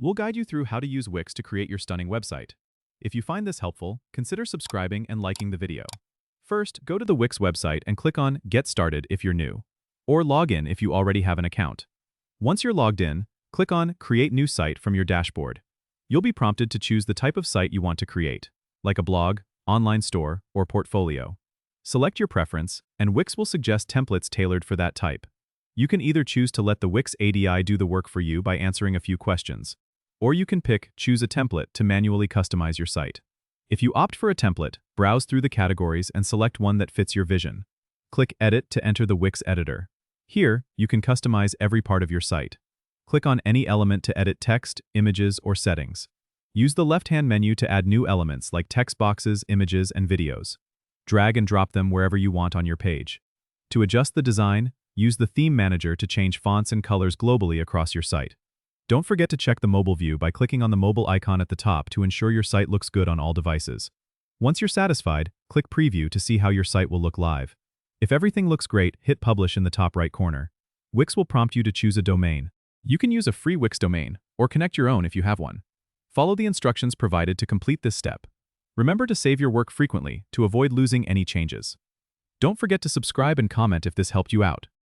We'll guide you through how to use Wix to create your stunning website. If you find this helpful, consider subscribing and liking the video. First, go to the Wix website and click on Get Started if you're new, or log in if you already have an account. Once you're logged in, click on Create New Site from your dashboard. You'll be prompted to choose the type of site you want to create, like a blog, online store, or portfolio. Select your preference, and Wix will suggest templates tailored for that type. You can either choose to let the Wix ADI do the work for you by answering a few questions, or you can pick Choose a Template to manually customize your site. If you opt for a template, browse through the categories and select one that fits your vision. Click Edit to enter the Wix editor. Here, you can customize every part of your site. Click on any element to edit text, images, or settings. Use the left-hand menu to add new elements like text boxes, images, and videos. Drag and drop them wherever you want on your page. To adjust the design, use the Theme Manager to change fonts and colors globally across your site. Don't forget to check the mobile view by clicking on the mobile icon at the top to ensure your site looks good on all devices. Once you're satisfied, click Preview to see how your site will look live. If everything looks great, hit Publish in the top right corner. Wix will prompt you to choose a domain. You can use a free Wix domain, or connect your own if you have one. Follow the instructions provided to complete this step. Remember to save your work frequently to avoid losing any changes. Don't forget to subscribe and comment if this helped you out.